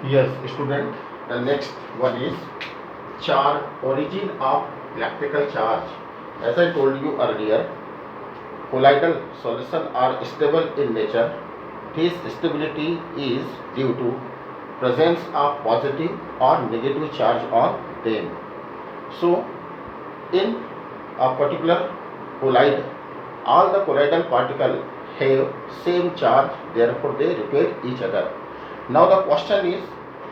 Yes, student. The next one is charge, origin of electrical charge. As I told you earlier, colloidal solutions are stable in nature. This stability is due to presence of positive or negative charge on them. So, in a particular colloid, all the colloidal particles have same charge, therefore they repel each other. Now the question is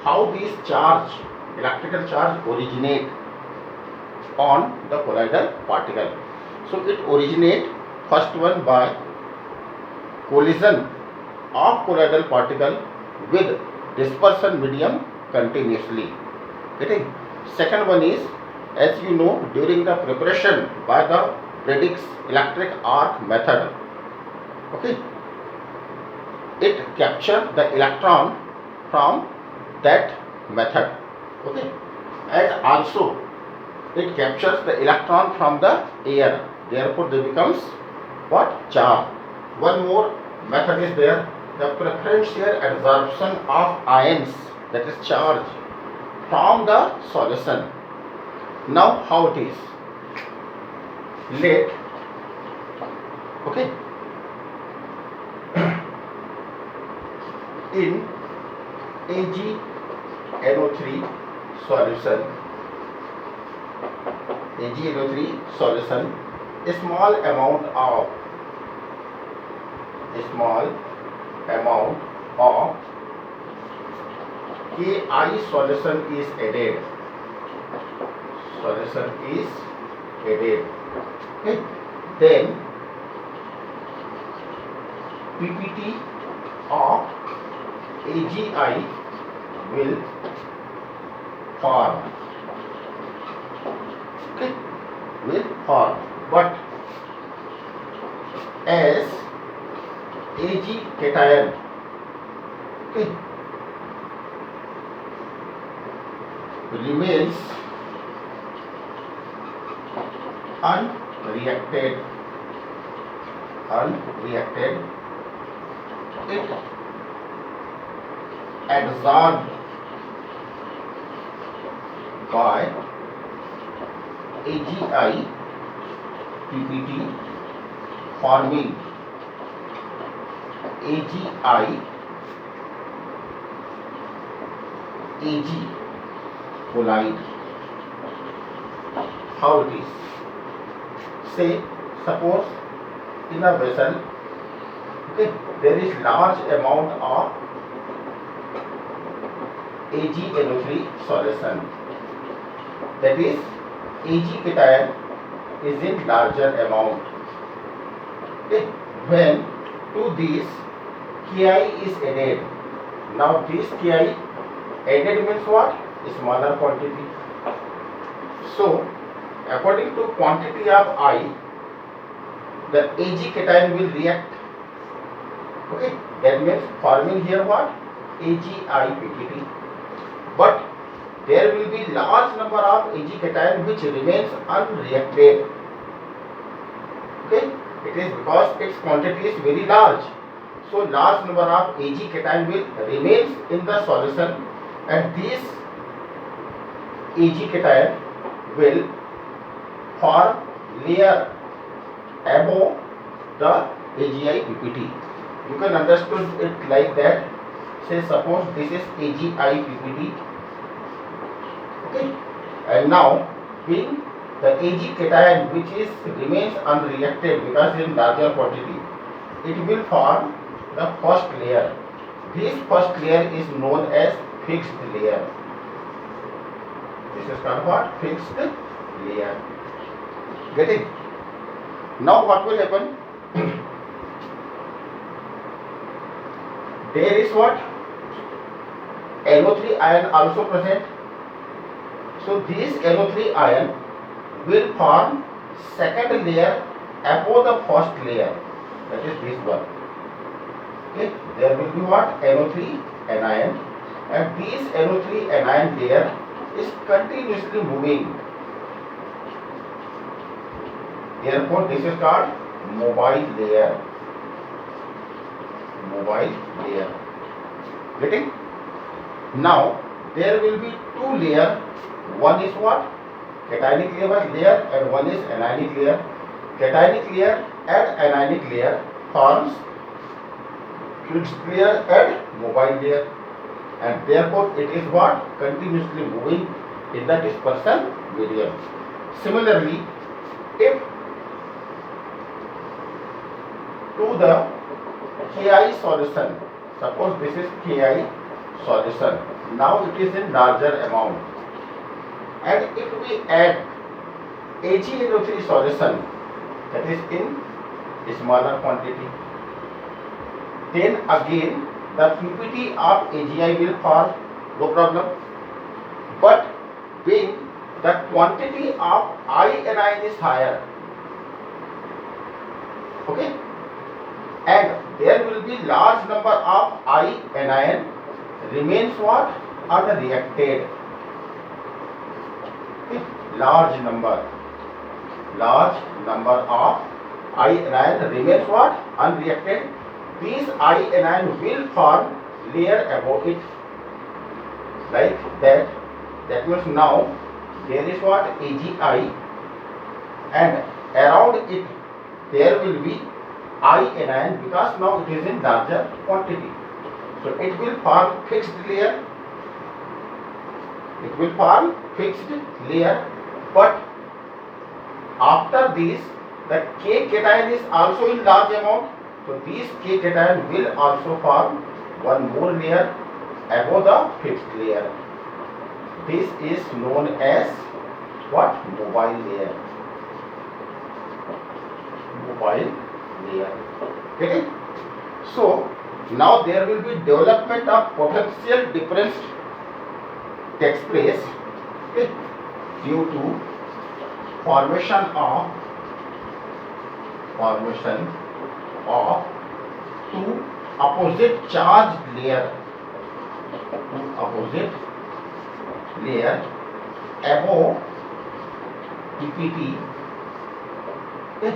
how these charge, electrical charge originate on the colloidal particle. So it originate first one by collision of colloidal particle with dispersion medium continuously. Getting? Second one is, as you know, during the preparation by the Bradig's electric arc method, okay, it capture the electron from that method, okay, and also it captures the electron from the air, therefore they becomes what? Charge. One more method is there, the preferential absorption of ions, that is charge, from the solution. Now how it is? Let, okay, in AgNO3 solution, AgNO3 solution, a small amount of Ki solution is added. Okay. Then PPT of AgI will form. Okay, will form. But as Ag cation, okay, remains unreacted, it absorbed by AgI PPT, forming AgI Ag colloid. How it is? Say, suppose in a vessel, okay, there is large amount of AgNO3 solution, that is Ag cation is in larger amount. Okay. When to this Ki is added, now this Ki added means what? Smaller quantity. So according to quantity of I, the Ag cation will react. Okay, that means forming here what? AgI PPT. But there will be large number of Ag cation which remains unreacted. Okay, it is because its quantity is very large. So large number of Ag cation will remains in the solution, and this Ag cation will form layer above the AgI PPT. You can understand it like that. Say suppose this is AgI PPT, okay, and now being the Ag cation which is remains unreacted because in larger quantity, it will form the first layer. This first layer is known as fixed layer. This is called what? Fixed layer. Getting? Now what will happen? There is what? NO3 ion also present. So this NO3 ion will form second layer above the first layer, that is this one. Okay, there will be what? NO3 anion, and this NO3 anion layer is continuously moving. Therefore, this is called mobile layer. Getting? Now there will be two layer. One is what? Cationic layer and one is anionic layer. Cationic layer and anionic layer forms fixed layer and mobile layer, and therefore it is what? Continuously moving in the dispersion medium. Similarly, if to the Ki solution, suppose this is Ki solution, now it is in larger amount, and if we add AgNO3 solution, that is in smaller quantity, then again the PPT of AgI will form, no problem. But when the quantity of I anion is higher, okay, and there will be large number of I anion remains what? Unreacted. Okay. Large number of I anion remains what? Unreacted. These I anion will form layer above it, like that. That means now there is what? AgI, and around it there will be I anion, because now it is in larger quantity. So it will form fixed layer. It will form fixed layer, but after this the K cation is also in large amount. So these K cation will also form one more layer above the fixed layer. This is known as what? Mobile layer. Mobile layer. Okay. So now there will be development of potential difference takes place, okay, due to formation of two opposite charged layer above PPT. Okay.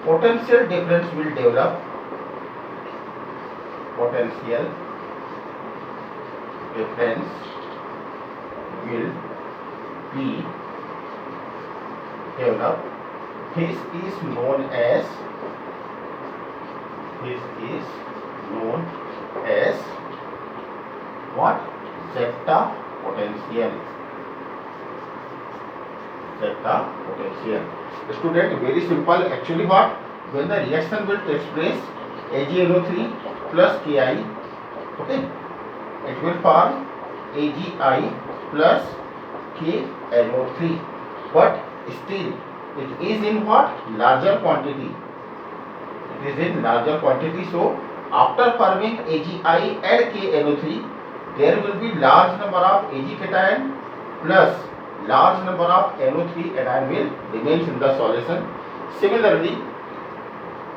Potential difference will develop. Potential difference will be developed. This is known as what? Zeta potential. Zeta potential. Student, very simple. Actually what? When the reaction will take place, AgNO3 plus Ki, okay, it will form AgI plus KNO3, but still it is in what? Larger quantity. It is in larger quantity. So after forming AgI and KNO3, there will be large number of Ag cation plus large number of NO3 anion will remains in the solution. Similarly,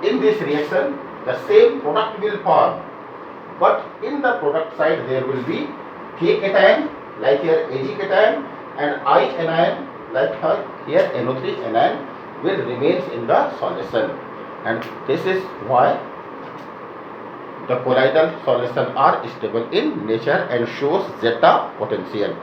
in this reaction, the same product will form, but in the product side there will be K cation, like here Ag cation, and I anion, like here NO3 anion, will remains in the solution, and this is why the colloidal solution are stable in nature and shows zeta potential.